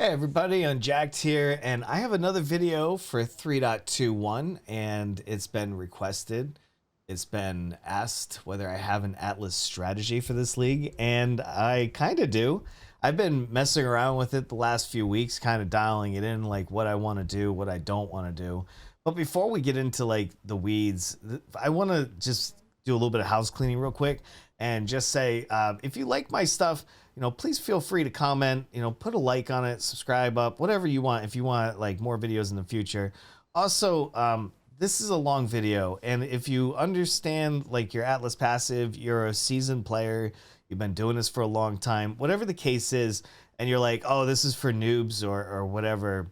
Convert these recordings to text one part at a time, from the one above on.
Hey everybody, Unjacked here, and I have another video for 3.21, and it's been requested. It's been asked whether I have an Atlas strategy for this league, and I kind of do. I've been messing around with it the last few weeks, kind of dialing it in, like what I want to do, what I don't want to do. But before we get into like the weeds, I want to just do a little bit of house cleaning real quick and just say, if you like my stuff, please feel free to comment, put a like on it, subscribe up, whatever you want, if you want like more videos in the future. Also, this is a long video, and if you understand like your Atlas passive, you're a seasoned player, you've been doing this for a long time, whatever the case is, and you're like, oh, this is for noobs or whatever,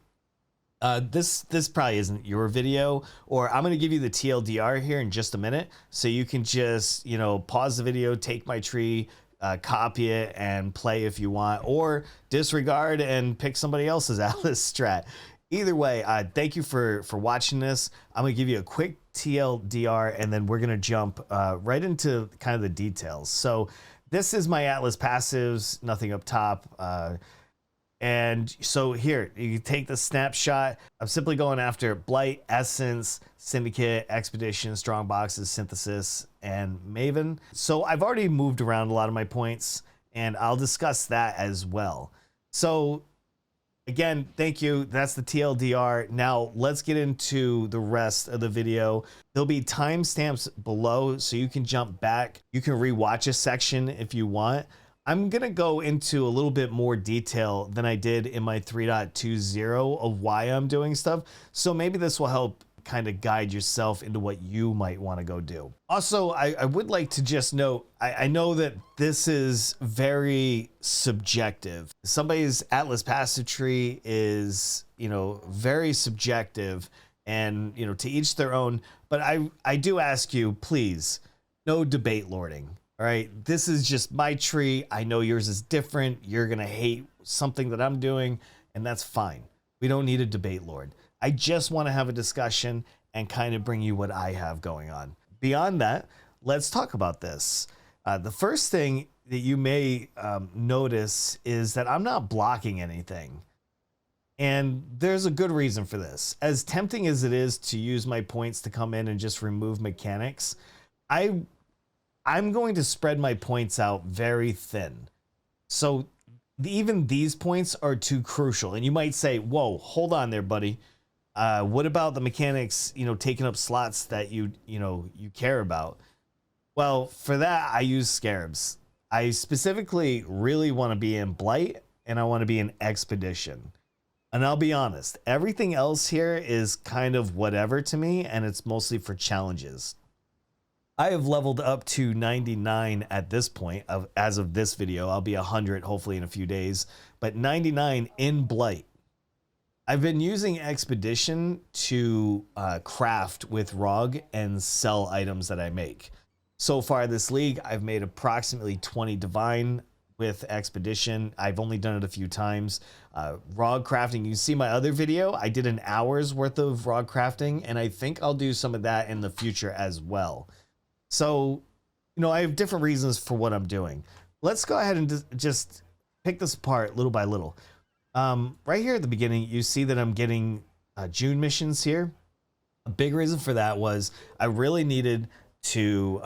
this probably isn't your video, or I'm going to give you the TLDR here in just a minute, so you can just, pause the video, take my tree, copy it and play if you want, or disregard and pick somebody else's Atlas strat. Either way, thank you for watching this. I'm gonna give you a quick TLDR and then we're gonna jump right into kind of the details. So this is my Atlas passives, nothing up top, and so here you take the snapshot. I'm simply going after Blight, Essence, Syndicate, Expedition, Strongboxes, Synthesis, and Maven. So I've already moved around a lot of my points, and I'll discuss that as well. So again, thank you. That's the TLDR. Now let's get into the rest of the video. There'll be timestamps below, so you can jump back. You can rewatch a section if you want. I'm gonna go into a little bit more detail than I did in my 3.20 of why I'm doing stuff. So maybe this will help kind of guide yourself into what you might want to go do. Also, I would like to just note, I know that this is very subjective. Somebody's Atlas passive tree is, very subjective, and, to each their own. But I do ask you, please, no debate lording. All right, this is just my tree. I know yours is different. You're gonna hate something that I'm doing, and that's fine. We don't need a debate lord. I just want to have a discussion and kind of bring you what I have going on. Beyond that, let's talk about this. The first thing that you may notice is that I'm not blocking anything. And there's a good reason for this. As tempting as it is to use my points to come in and just remove mechanics, I'm going to spread my points out very thin. So even these points are too crucial. And you might say, whoa, hold on there, buddy. What about the mechanics, taking up slots that you care about? Well, for that, I use scarabs. I specifically really want to be in Blight, and I want to be in Expedition. And I'll be honest, everything else here is kind of whatever to me, and it's mostly for challenges. I have leveled up to 99 at this point as of this video. I'll be 100 hopefully in a few days, but 99 in Blight. I've been using Expedition to craft with ROG and sell items that I make. So far this league, I've made approximately 20 Divine with Expedition. I've only done it a few times. ROG crafting, you see my other video, I did an hour's worth of ROG crafting, and I think I'll do some of that in the future as well. So, I have different reasons for what I'm doing. Let's go ahead and just pick this apart little by little. Right here at the beginning, you see that I'm getting June missions here. A big reason for that was I really needed to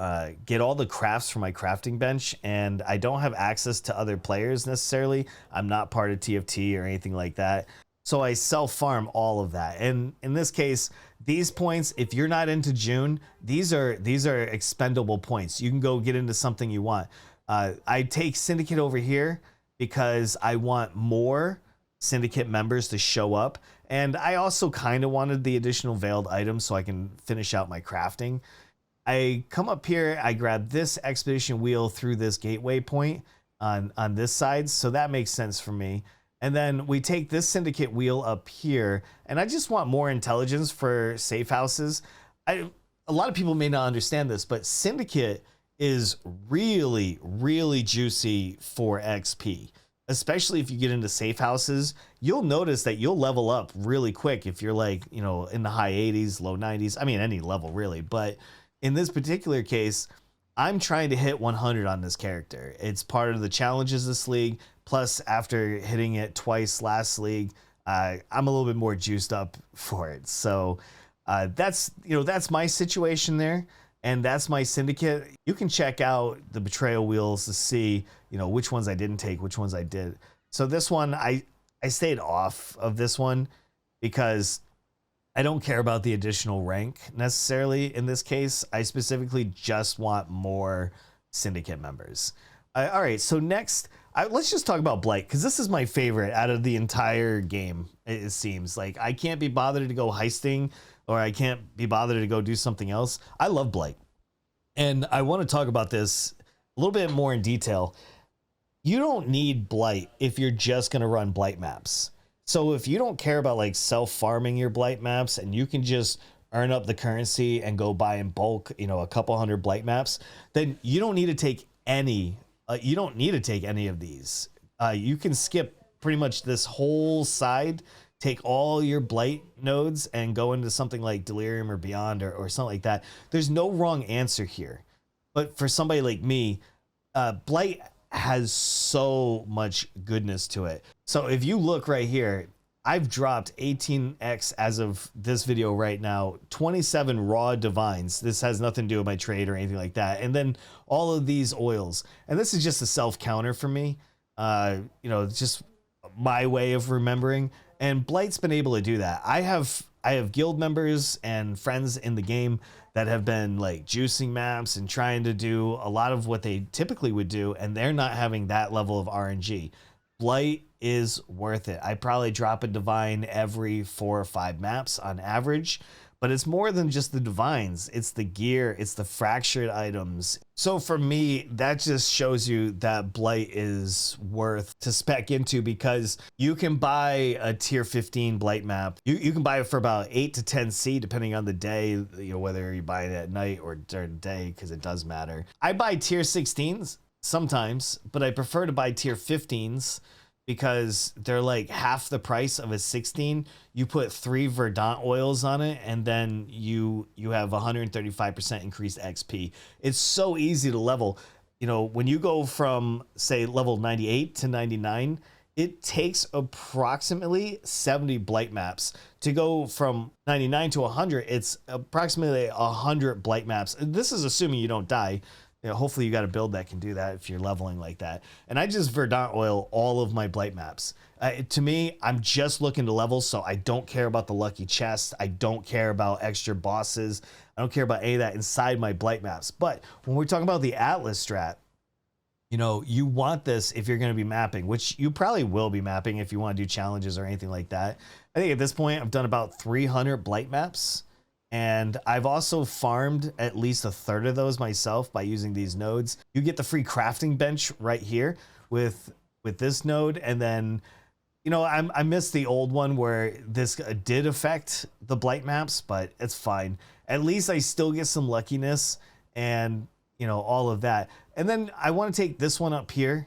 get all the crafts for my crafting bench, and I don't have access to other players necessarily. I'm not part of TFT or anything like that. So I self-farm all of that. And in this case, these points, if you're not into June, these are expendable points. You can go get into something you want. I take Syndicate over here because I want more Syndicate members to show up. And I also kind of wanted the additional veiled items so I can finish out my crafting. I come up here, I grab this Expedition wheel through this gateway point on this side. So that makes sense for me. And then we take this Syndicate wheel up here, and I just want more intelligence for safe houses. A lot of people may not understand this, but Syndicate is really, really juicy for XP, especially if you get into safe houses. You'll notice that you'll level up really quick if you're like, in the high 80s, low 90s. I mean, any level really. But in this particular case, I'm trying to hit 100 on this character. It's part of the challenges this league. Plus, after hitting it twice last league, I'm a little bit more juiced up for it. So that's my situation there, and that's my syndicate. You can check out the betrayal wheels to see which ones I didn't take, which ones I did. So this one, I stayed off of this one because I don't care about the additional rank necessarily in this case. I specifically just want more syndicate members. All right, so next, let's just talk about Blight, because this is my favorite out of the entire game, it seems. Like, I can't be bothered to go heisting, or I can't be bothered to go do something else. I love Blight. And I want to talk about this a little bit more in detail. You don't need Blight if you're just going to run Blight maps. So if you don't care about like self-farming your Blight maps and you can just earn up the currency and go buy in bulk, a couple hundred Blight maps, then you don't need to take any of these. You can skip pretty much this whole side, take all your Blight nodes and go into something like Delirium or Beyond or something like that. There's no wrong answer here. But for somebody like me, Blight has so much goodness to it. So if you look right here, I've dropped 18x as of this video right now, 27 raw divines. This has nothing to do with my trade or anything like that. And then all of these oils. And this is just a self counter for me. It's just my way of remembering. And Blight's been able to do that. I have guild members and friends in the game that have been like juicing maps and trying to do a lot of what they typically would do, and they're not having that level of RNG. Blight is worth it. I probably drop a divine every 4 or 5 maps on average, but it's more than just the divines. It's the gear, it's the fractured items. So for me, that just shows you that Blight is worth to spec into, because you can buy a tier 15 Blight map. You can buy it for about 8 to 10 C depending on the day, whether you buy it at night or during the day, because it does matter. I buy tier 16s sometimes, but I prefer to buy tier 15s because they're like half the price of a 16. You put 3 Verdant oils on it, and then you have 135% increased XP. It's so easy to level. When you go from, say, level 98 to 99, it takes approximately 70 Blight maps. To go from 99 to 100, it's approximately 100 Blight maps. This is assuming you don't die. Hopefully you got a build that can do that if you're leveling like that. And I just Verdant oil all of my Blight maps. To me, I'm just looking to level, so I don't care about the lucky chest. I don't care about extra bosses. I don't care about any of that inside my Blight maps. But when we're talking about the Atlas strat, you want this if you're going to be mapping, which you probably will be mapping if you want to do challenges or anything like that. I think at this point, I've done about 300 Blight maps. And I've also farmed at least a third of those myself by using these nodes. You get the free crafting bench right here with this node. And then, I missed the old one where this did affect the Blight maps, but it's fine. At least I still get some luckiness and, all of that. And then I want to take this one up here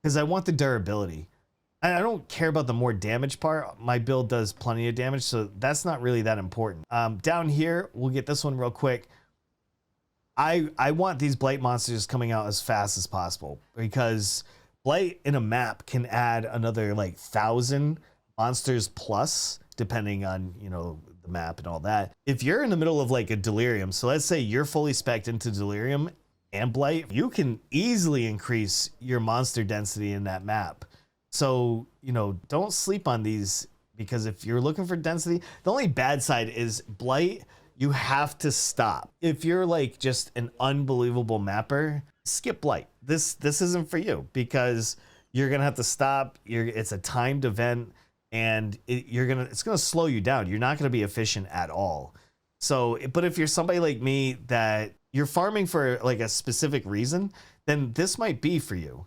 because I want the durability. And I don't care about the more damage part. My build does plenty of damage, so that's not really that important. Down here, we'll get this one real quick. I want these Blight monsters coming out as fast as possible, because Blight in a map can add another like 1,000 monsters plus, depending on, the map and all that. If you're in the middle of like a Delirium, so let's say you're fully spec'd into Delirium and Blight, you can easily increase your monster density in that map. So, don't sleep on these, because if you're looking for density, the only bad side is Blight, you have to stop. If you're like just an unbelievable mapper, skip Blight. This isn't for you, because you're going to have to stop. It's a timed event, and it's going to slow you down. You're not going to be efficient at all. So, but if you're somebody like me that you're farming for like a specific reason, then this might be for you.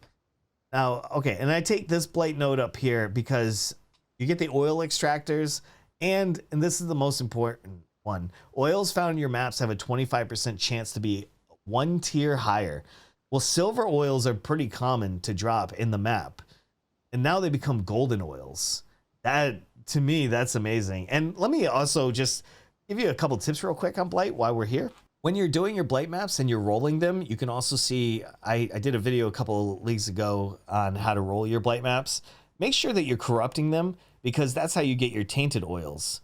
Now, okay, and I take this Blight node up here because you get the oil extractors, and this is the most important one. Oils found in your maps have a 25% chance to be 1 tier higher. Well, silver oils are pretty common to drop in the map, and now they become golden oils. That, to me, that's amazing. And let me also just give you a couple tips real quick on Blight while we're here. When you're doing your blight maps and you're rolling them, you can also see, I did a video a couple of leagues ago on how to roll your blight maps. Make sure that you're corrupting them, because that's how you get your tainted oils.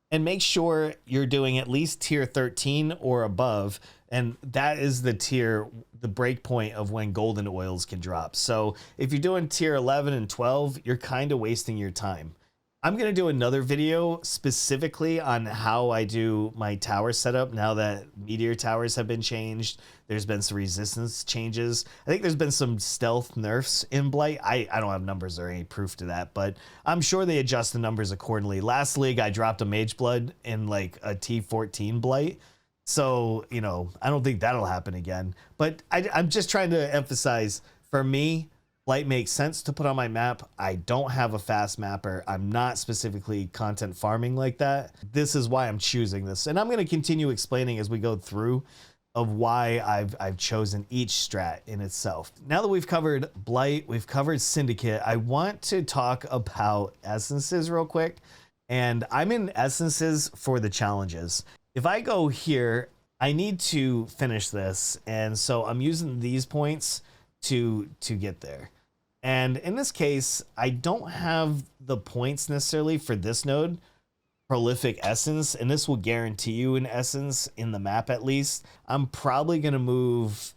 And make sure you're doing at least tier 13 or above, and that is the tier, the break point of when golden oils can drop. So if you're doing tier 11 and 12, you're kind of wasting your time. I'm going to do another video specifically on how I do my tower setup now that meteor towers have been changed. There's been some resistance changes. I think there's been some stealth nerfs in Blight. I don't have numbers or any proof to that, but I'm sure they adjust the numbers accordingly. Last league, I dropped a Mage Blood in like a T14 Blight. So, you know, I don't think that'll happen again. But I'm just trying to emphasize, for me, Blight makes sense to put on my map. I don't have a fast mapper. I'm not specifically content farming like that. This is why I'm choosing this. And I'm going to continue explaining as we go through of why I've chosen each strat in itself. Now that we've covered Blight, we've covered Syndicate, I want to talk about essences real quick. And I'm in essences for the challenges. If I go here, I need to finish this. And so I'm using these points to get there. And in this case, I don't have the points necessarily for this node, Prolific Essence, and this will guarantee you an essence in the map at least. I'm probably going to move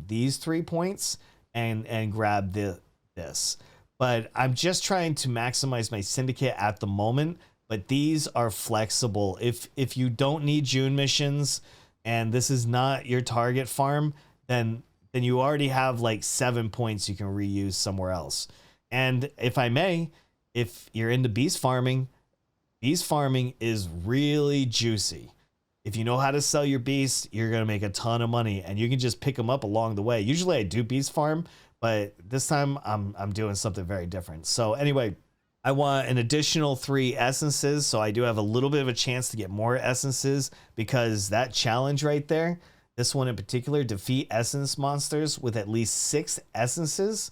these 3 points and grab this. But I'm just trying to maximize my Syndicate at the moment, but these are flexible. If you don't need June missions and this is not your target farm, then you already have like 7 points you can reuse somewhere else. And if I may, if you're into beast farming is really juicy. If you know how to sell your beasts, you're going to make a ton of money, and you can just pick them up along the way. Usually I do beast farm, but this time I'm doing something very different. So anyway, I want an additional 3 essences, so I do have a little bit of a chance to get more essences, because that challenge right there, this one in particular, defeat essence monsters with at least 6 essences.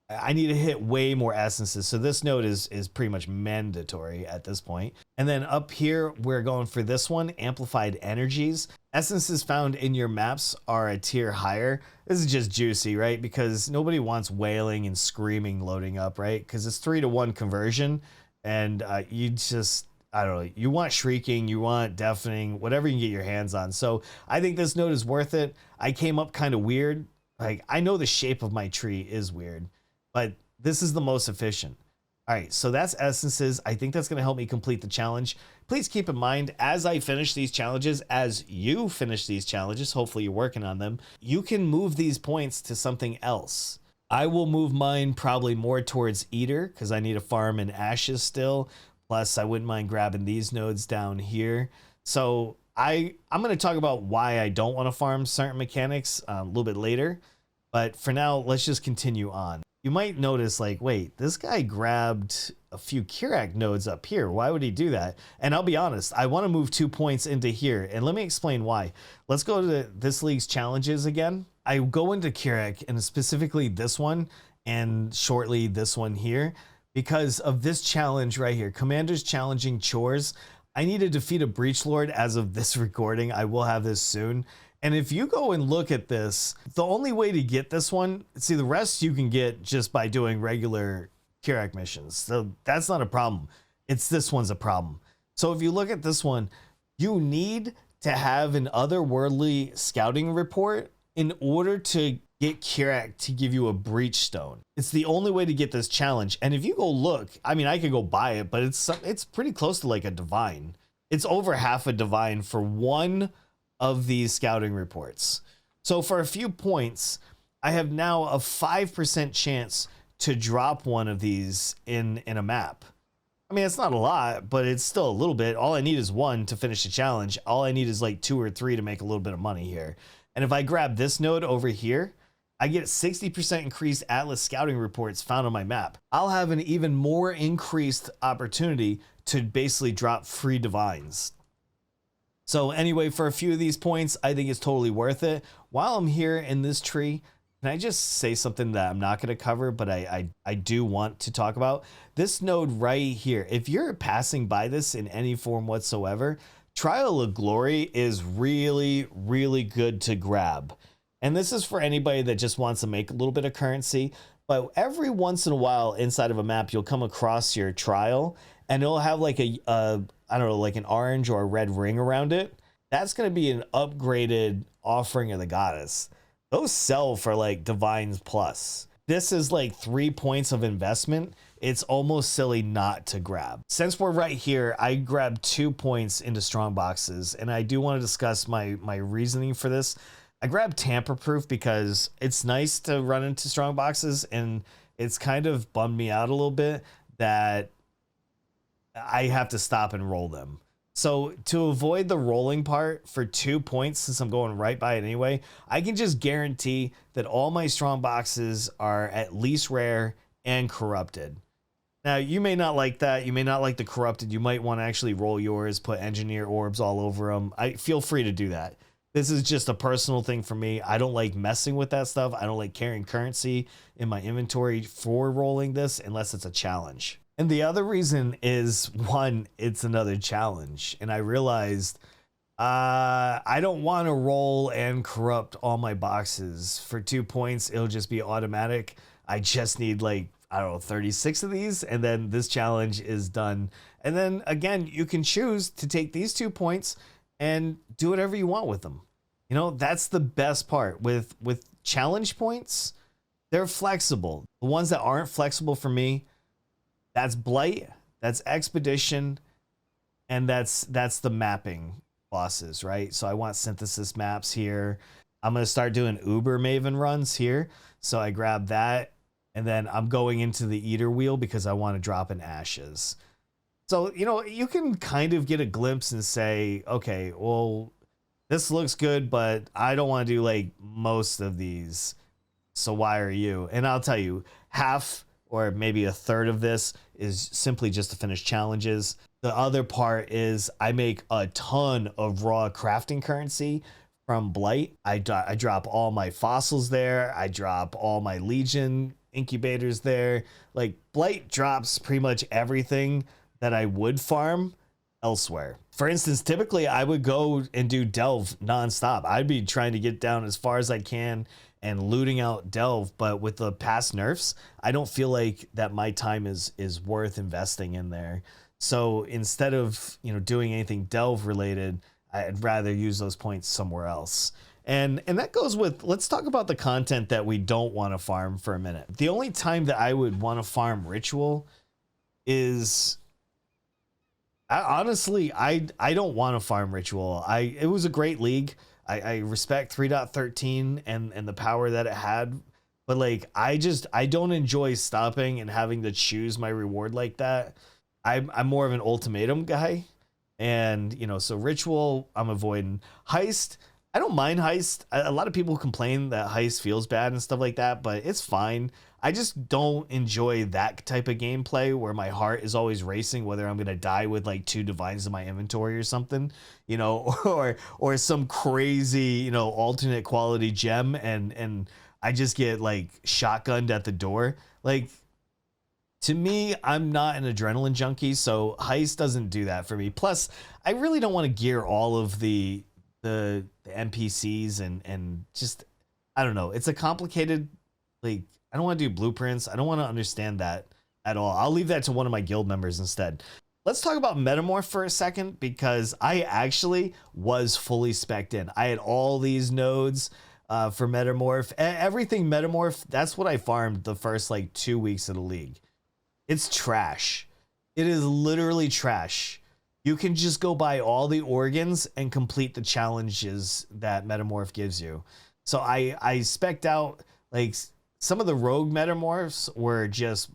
I need to hit way more essences. So this node is pretty much mandatory at this point. And then up here, we're going for this one, amplified energies. Essences found in your maps are a tier higher. This is just juicy, right? Because nobody wants wailing and screaming loading up, right? Because it's 3-to-1 conversion. And you just, I don't know, you want shrieking, you want deafening, whatever you can get your hands on. So I think this node is worth it. I came up kind of weird. Like, I know the shape of my tree is weird, but this is the most efficient. All right, so that's essences. I think that's going to help me complete the challenge. Please keep in mind, as I finish these challenges, as you finish these challenges, hopefully you're working on them, you can move these points to something else. I will move mine probably more towards Eater, because I need a farm in Ashes still. Plus, I wouldn't mind grabbing these nodes down here. So I'm going to talk about why I don't want to farm certain mechanics a little bit later. But for now, let's just continue on. You might notice, like, wait, this guy grabbed a few Kirac nodes up here. Why would he do that? And I'll be honest, I want to move 2 points into here. And let me explain why. Let's go to this league's challenges again. I go into Kirac, and specifically this one, and shortly this one here, because of this challenge right here, Commanders Challenging Chores. I need to defeat a Breach Lord as of this recording. I will have this soon. And if you go and look at this, the only way to get this one, see, the rest you can get just by doing regular Kirac missions. So that's not a problem. It's this one's a problem. So if you look at this one, you need to have an otherworldly scouting report in order to get Kirac to give you a breach stone. It's the only way to get this challenge. And if you go look, I mean, I could go buy it, but it's pretty close to like a divine. It's over half a divine for one of these scouting reports. So for a few points, I have now a 5% chance to drop one of these in a map. I mean, it's not a lot, but it's still a little bit. All I need is 1 to finish the challenge. All I need is like 2 or 3 to make a little bit of money here. And if I grab this node over here, I get 60% increased Atlas scouting reports found on my map. I'll have an even more increased opportunity to basically drop free divines. So anyway, for a few of these points, I think it's totally worth it. While I'm here in this tree, can I just say something that I'm not going to cover, but I do want to talk about? This node right here, if you're passing by this in any form whatsoever, Trial of Glory is really, really good to grab. And this is for anybody that just wants to make a little bit of currency. But every once in a while inside of a map, you'll come across your trial and it'll have like I don't know, like an orange or a red ring around it. That's going to be an upgraded offering of the goddess. Those sell for like Divines Plus. This is like 3 points of investment. It's almost silly not to grab. Since we're right here, I grabbed 2 points into Strongboxes, and I do want to discuss my reasoning for this. I grabbed Tamper Proof because it's nice to run into Strongboxes, and it's kind of bummed me out a little bit that I have to stop and roll them. So to avoid the rolling part for 2 points, since I'm going right by it anyway, I can just guarantee that all my strong boxes are at least rare and corrupted. Now, you may not like that. You may not like the corrupted. You might want to actually roll yours, put engineer orbs all over them. Feel free to do that. This is just a personal thing for me. I don't like messing with that stuff. I don't like carrying currency in my inventory for rolling this unless it's a challenge. And the other reason is, one, it's another challenge. And I realized I don't want to roll and corrupt all my boxes. For 2 points, it'll just be automatic. I just need like, I don't know, 36 of these. And then this challenge is done. And then again, you can choose to take these 2 points and do whatever you want with them. You know, that's the best part. With challenge points, they're flexible. The ones that aren't flexible for me, that's Blight, that's Expedition, and that's the mapping bosses, right? So I want synthesis maps here. I'm going to start doing Uber Maven runs here. So I grab that, and then I'm going into the Eater Wheel because I want to drop in Ashes. So, you know, you can kind of get a glimpse and say, okay, well, this looks good, but I don't want to do like most of these. So why are you? And I'll tell you, half or maybe a third of this is simply just to finish challenges. The other part is I make a ton of raw crafting currency from Blight. I drop all my fossils there. I drop all my Legion incubators there. Like, Blight drops pretty much everything that I would farm elsewhere. For instance, typically I would go and do Delve nonstop. I'd be trying to get down as far as I can and looting out Delve, but with the past nerfs, I don't feel like that my time is worth investing in there. So instead of, you know, doing anything Delve related, I'd rather use those points somewhere else. And that goes with, let's talk about the content that we don't want to farm for a minute. The only time that I would want to farm Ritual is, honestly, I don't want to farm Ritual. It was a great league. I respect 3.13 and the power that it had, but like, I don't enjoy stopping and having to choose my reward like that. I'm more of an ultimatum guy, and you know, so Ritual I'm avoiding. Heist, I don't mind Heist. A lot of people complain that Heist feels bad and stuff like that, but it's fine. I just don't enjoy that type of gameplay where my heart is always racing, whether I'm going to die with like 2 divines in my inventory or something, you know, or some crazy, you know, alternate quality gem and I just get like shotgunned at the door. Like, to me, I'm not an adrenaline junkie, so Heist doesn't do that for me. Plus, I really don't want to gear all of the NPCs and just, I don't know. It's a complicated, like, I don't want to do blueprints. I don't want to understand that at all. I'll leave that to one of my guild members instead. Let's talk about Metamorph for a second, because I actually was fully spec'd in. I had all these nodes for Metamorph. Everything Metamorph, that's what I farmed the first like 2 weeks of the league. It's trash. It is literally trash. You can just go buy all the organs and complete the challenges that Metamorph gives you. So I spec'd out, like, some of the rogue Metamorphs were just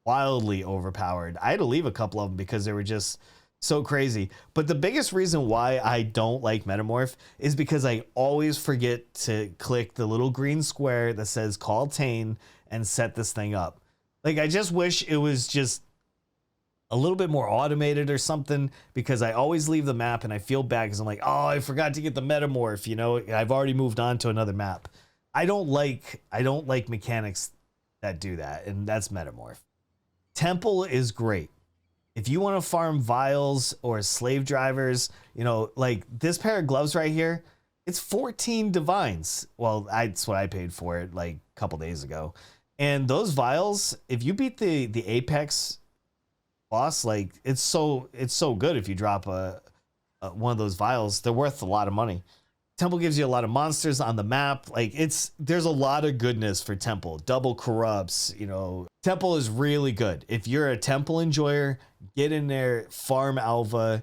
wildly overpowered. I had to leave a couple of them because they were just so crazy. But the biggest reason why I don't like Metamorph is because I always forget to click the little green square that says call Tane and set this thing up. Like, I just wish it was just a little bit more automated or something, because I always leave the map and I feel bad because I'm like, oh, I forgot to get the Metamorph, you know, I've already moved on to another map. I don't like mechanics that do that, and that's Metamorph. Temple is great. If you want to farm vials or slave drivers, you know, like this pair of gloves right here, it's 14 divines. Well, that's what I paid for it like a couple days ago. And those vials, if you beat the Apex boss, like it's so good. If you drop one of those vials, they're worth a lot of money. Temple gives you a lot of monsters on the map. Like there's a lot of goodness for Temple. Double corrupts, you know. Temple is really good. If you're a Temple enjoyer, get in there, farm Alva,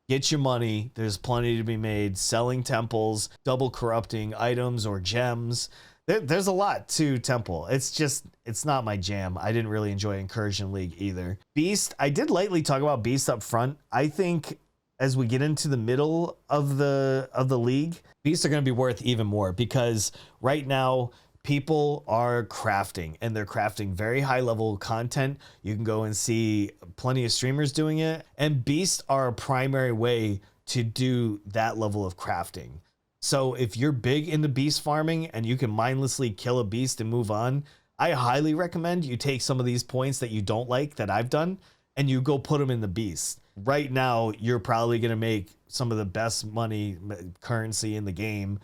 get your money. There's plenty to be made. Selling temples, double corrupting items or gems. There's a lot to Temple. It's not my jam. I didn't really enjoy Incursion League either. Beast, I did lightly talk about Beast up front. I think as we get into the middle of the league, Beasts are going to be worth even more because right now people are crafting and they're crafting very high level content. You can go and see plenty of streamers doing it, and Beasts are a primary way to do that level of crafting. So if you're big into beast farming and you can mindlessly kill a beast and move on, I highly recommend you take some of these points that you don't like that I've done and you go put them in the beast. Right now, you're probably going to make some of the best money currency in the game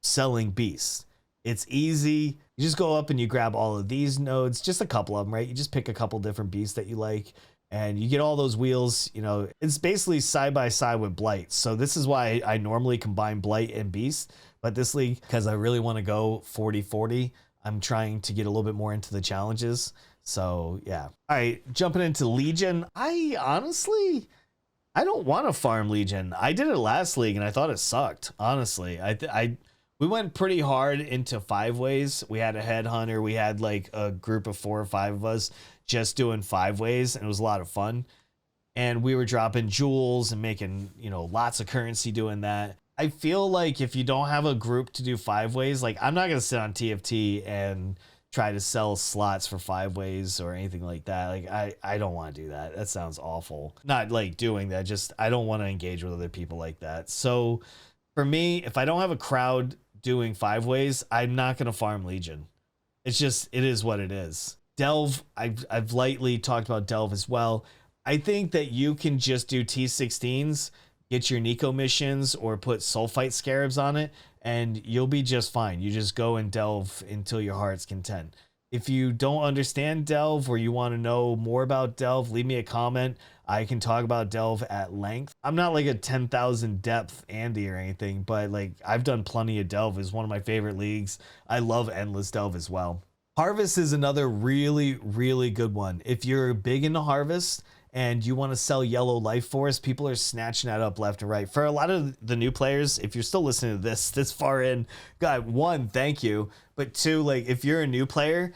selling beasts. It's easy. You just go up and you grab all of these nodes, just a couple of them, right? You just pick a couple different beasts that you like and you get all those wheels. You know, it's basically side by side with Blight. So this is why I normally combine Blight and Beast. But this league, because I really want to go 40-40, I'm trying to get a little bit more into the challenges. So yeah. All right, jumping into Legion. I don't want to farm Legion. I did it last league and I thought it sucked. Honestly, we went pretty hard into 5-ways. We had a headhunter. We had like a group of 4 or 5 of us just doing 5-ways, and it was a lot of fun. And we were dropping jewels and making, you know, lots of currency doing that. I feel like if you don't have a group to do 5-ways, like I'm not gonna sit on TFT and try to sell slots for 5-ways or anything like that. Like I don't want to do that. That sounds awful. Not like doing that, just I don't want to engage with other people like that. So for me, if I don't have a crowd doing 5-ways, I'm not going to farm Legion. It is what it is. Delve, I've lightly talked about Delve as well. I think that you can just do T16s, get your Nico missions or put Sulfite Scarabs on it, and you'll be just fine. You just go and delve until your heart's content. If you don't understand Delve or you want to know more about Delve, leave me a comment. I can talk about Delve at length. I'm not like a 10,000 depth Andy or anything, but like I've done plenty of Delve. It's one of my favorite leagues. I love Endless Delve as well. Harvest is another really, really good one. If you're big into Harvest and you want to sell Yellow Life Force, people are snatching that up left and right. For a lot of the new players, if you're still listening to this far in, God, 1, thank you. But 2, like if you're a new player,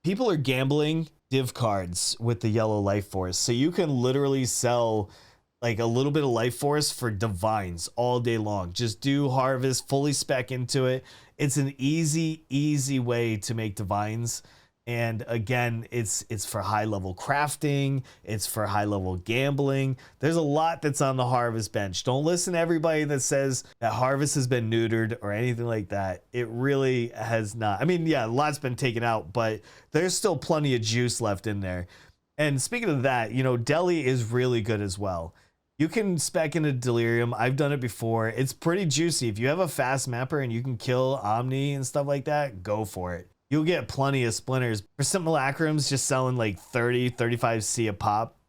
people are gambling div cards with the Yellow Life Force. So you can literally sell like a little bit of Life Force for divines all day long. Just do Harvest, fully spec into it. It's an easy way to make divines. And again, it's for high level crafting. It's for high level gambling. There's a lot that's on the Harvest bench. Don't listen to everybody that says that Harvest has been neutered or anything like that. It really has not. I mean, yeah, a lot's been taken out, but there's still plenty of juice left in there. And speaking of that, you know, Deli is really good as well. You can spec into Delirium. I've done it before. It's pretty juicy. If you have a fast mapper and you can kill Omni and stuff like that, go for it. You'll get plenty of splinters. For simulacrums, just selling like 30, 35C a pop.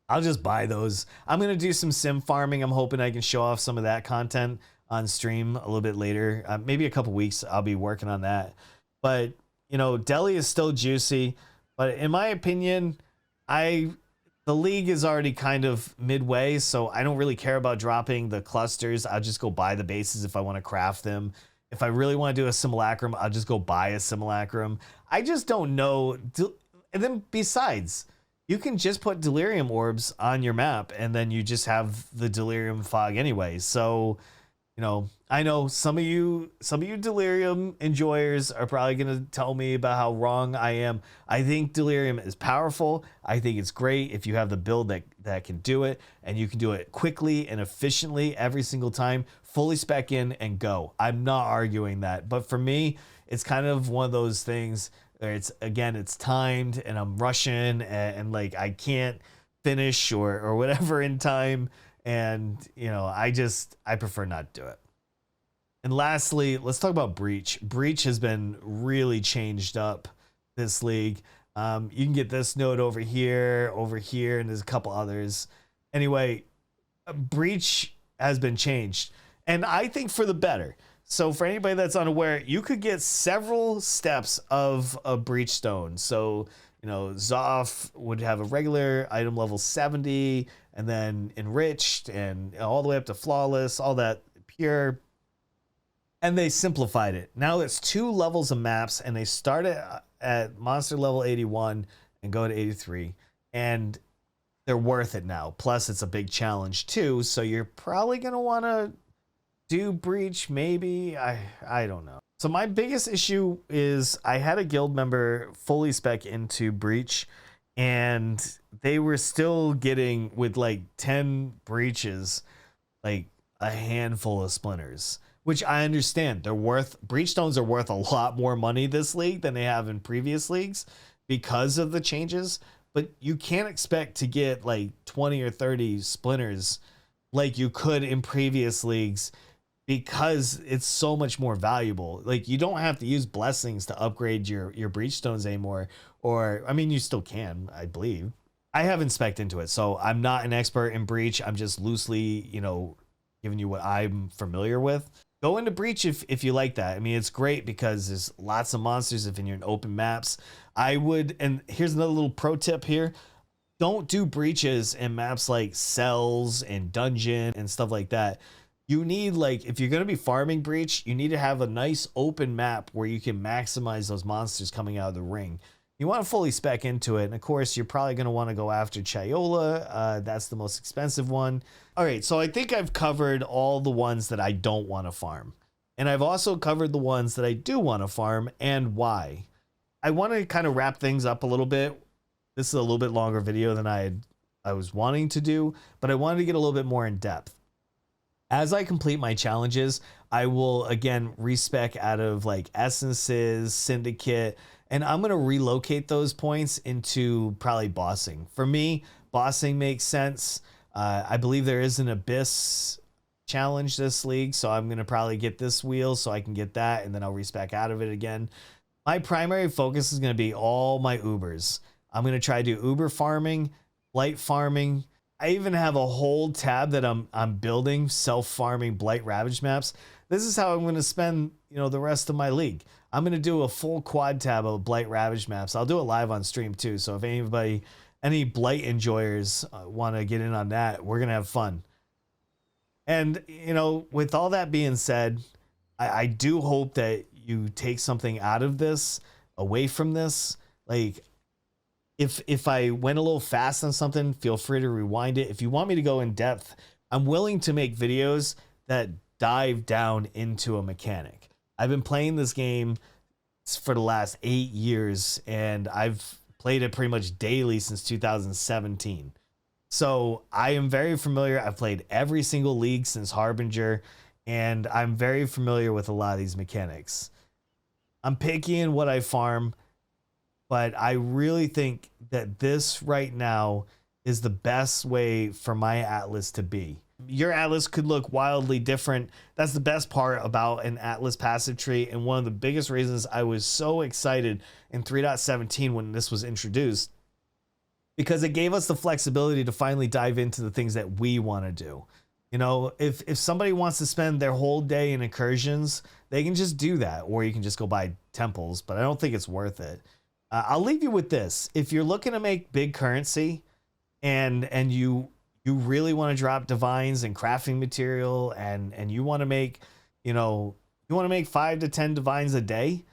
I'll just buy those. I'm going to do some sim farming. I'm hoping I can show off some of that content on stream a little bit later. Maybe a couple weeks, I'll be working on that. But, you know, Deli is still juicy. But in my opinion, the league is already kind of midway, so I don't really care about dropping the clusters. I'll just go buy the bases if I want to craft them. If I really want to do a simulacrum, I'll just go buy a simulacrum. I just don't know. And then besides, you can just put delirium orbs on your map and then you just have the delirium fog anyway. So, you know, I know some of you delirium enjoyers are probably going to tell me about how wrong I am. I think delirium is powerful. I think it's great if you have the build that can do it, and you can do it quickly and efficiently every single time. Fully spec in and go. I'm not arguing that, but for me, it's kind of one of those things where it's timed and I'm rushing and like I can't finish or whatever in time. And, you know, I prefer not to do it. And lastly, let's talk about Breach. Breach has been really changed up this league. You can get this node over here, and there's a couple others. Anyway, Breach has been changed, and I think for the better. So for anybody that's unaware, you could get several steps of a Breach stone. So, you know, Zoff would have a regular item level 70, and then enriched, and all the way up to flawless, all that pure. And they simplified it. Now it's 2 levels of maps, and they start at monster level 81 and go to 83. And they're worth it now. Plus, it's a big challenge too. So you're probably going to want to do Breach, maybe. I don't know. So my biggest issue is I had a guild member fully spec into Breach, and they were still getting, with like 10 breaches, like a handful of splinters, which I understand. Breach stones are worth a lot more money this league than they have in previous leagues because of the changes, but you can't expect to get like 20 or 30 splinters like you could in previous leagues, because it's so much more valuable. Like, you don't have to use blessings to upgrade your breach stones anymore. Or, I mean, you still can, I believe. I haven't spec'd into it, so I'm not an expert in Breach. I'm just loosely, you know, giving you what I'm familiar with. Go into Breach if you like that. I mean, it's great because there's lots of monsters if you're in open maps. I would, and here's another little pro tip here. Don't do breaches in maps like cells and dungeon and stuff like that. You need, like, if you're going to be farming Breach, you need to have a nice open map where you can maximize those monsters coming out of the ring. You want to fully spec into it. And of course, you're probably going to want to go after Chiola. That's the most expensive one. All right, so I think I've covered all the ones that I don't want to farm. And I've also covered the ones that I do want to farm and why. I want to kind of wrap things up a little bit. This is a little bit longer video than I was wanting to do, but I wanted to get a little bit more in depth. As I complete my challenges, I will again respec out of like essences, syndicate, and I'm going to relocate those points into probably bossing. For me, bossing makes sense. I believe there is an abyss challenge this league, so I'm going to probably get this wheel so I can get that, and then I'll respec out of it again. My primary focus is going to be all my Ubers. I'm going to try to do Uber farming, Blight farming. I even have a whole tab that I'm building self-farming Blight Ravage maps. This is how I'm going to spend, you know, the rest of my league. I'm going to do a full quad tab of Blight Ravage maps. I'll do it live on stream too. So if any Blight enjoyers want to get in on that, we're going to have fun. And, you know, with all that being said, I do hope that you take something out of this, away from this. Like, if I went a little fast on something, feel free to rewind it. If you want me to go in depth, I'm willing to make videos that dive down into a mechanic. I've been playing this game for the last 8 years, and I've played it pretty much daily since 2017. So I am very familiar. I've played every single league since Harbinger, and I'm very familiar with a lot of these mechanics. I'm picky in what I farm, but I really think that this right now is the best way for my Atlas to be. Your Atlas could look wildly different. That's the best part about an Atlas passive tree, and one of the biggest reasons I was so excited in 3.17 when this was introduced, because it gave us the flexibility to finally dive into the things that we want to do. You know, if somebody wants to spend their whole day in incursions, they can just do that, or you can just go buy temples, but I don't think it's worth it. I'll leave you with this. If you're looking to make big currency and you really want to drop divines and crafting material, and you want to make, you know, you want to make 5 to 10 divines a day,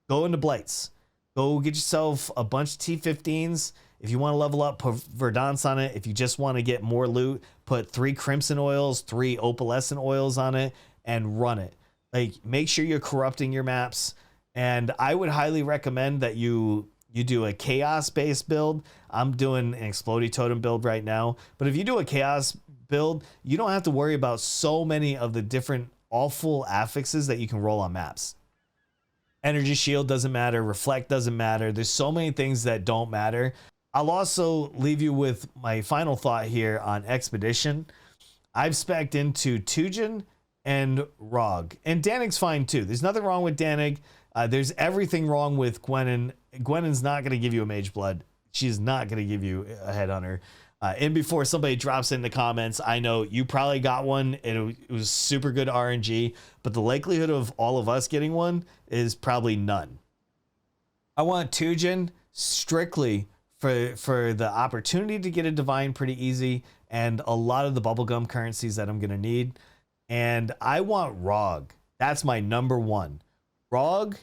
go into Blights. Go get yourself a bunch of T15s. If you want to level up, put Verdance on it. If you just want to get more loot, put 3 Crimson oils, 3 Opalescent oils on it, and run it. Like, make sure you're corrupting your maps. And I would highly recommend that you do a chaos-based build. I'm doing an Explodey Totem build right now. But if you do a chaos build, you don't have to worry about so many of the different awful affixes that you can roll on maps. Energy Shield doesn't matter. Reflect doesn't matter. There's so many things that don't matter. I'll also leave you with my final thought here on Expedition. I've spec'd into Tujin and Rog. And Danig's fine too. There's nothing wrong with Danig. There's everything wrong with Gwenin. Gwenin's not going to give you a Mage Blood. She's not going to give you a Headhunter. And before somebody drops in the comments, I know you probably got one and it was super good RNG, but the likelihood of all of us getting one is probably none. I want Tujin strictly for the opportunity to get a Divine pretty easy and a lot of the bubblegum currencies that I'm going to need. And I want Rog. That's my number one. Rog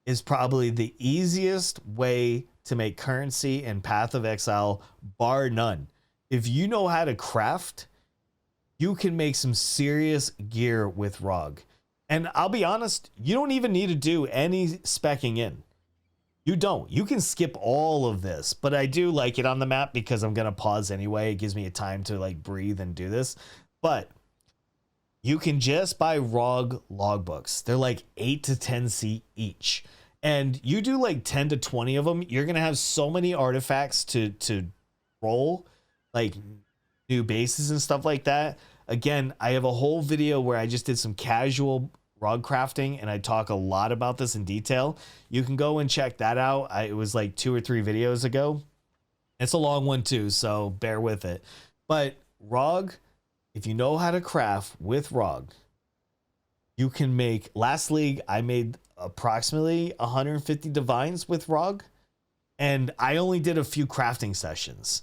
is probably the easiest way to make currency in Path of Exile, bar none. If you know how to craft, you can make some serious gear with Rog. And I'll be honest, you don't even need to do any specking in. You don't. You can skip all of this, but I do like it on the map because I'm going to pause anyway. It gives me a time to like breathe and do this. But you can just buy Rog logbooks. They're like 8 to 10C each. And you do like 10 to 20 of them. You're going to have so many artifacts to roll, like new bases and stuff like that. Again, I have a whole video where I just did some casual Rog crafting and I talk a lot about this in detail. You can go and check that out. It was like 2 or 3 videos ago. It's a long one too, so bear with it. But Rog, if you know how to craft with Rog, you can make, last league I made approximately 150 divines with Rog, and I only did a few crafting sessions.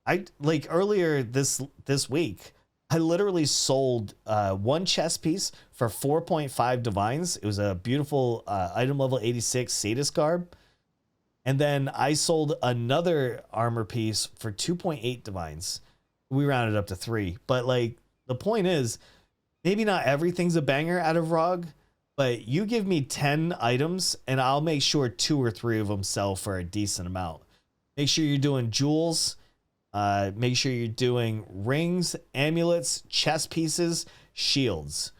I like earlier this week, I literally sold one chess piece for 4.5 divines. It was a beautiful item level 86 Sadist garb. And then I sold another armor piece for 2.8 divines. We rounded up to 3. But like the point is, maybe not everything's a banger out of Rog, but you give me 10 items and I'll make sure 2 or 3 of them sell for a decent amount. Make sure you're doing jewels. Make sure you're doing rings, amulets, chest pieces, shields.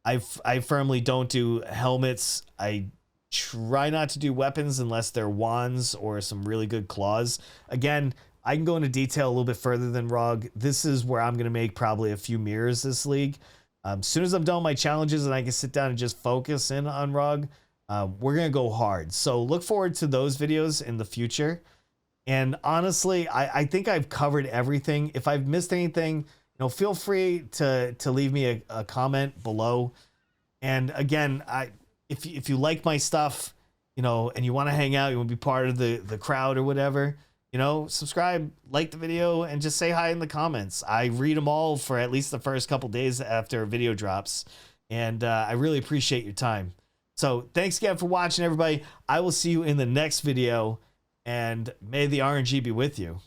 I firmly don't do helmets. I try not to do weapons unless they're wands or some really good claws. Again, I can go into detail a little bit further than Rog. This is where I'm going to make probably a few mirrors this league. As soon as I'm done with my challenges and I can sit down and just focus in on Rog, we're going to go hard. So look forward to those videos in the future. And honestly, I think I've covered everything. If I've missed anything, feel free to leave me a comment below. And again, if you like my stuff, and you want to hang out, you want to be part of the crowd or whatever, subscribe, like the video, and just say hi in the comments. I read them all for at least the first couple days after a video drops. And I really appreciate your time. So thanks again for watching, everybody. I will see you in the next video. And may the RNG be with you.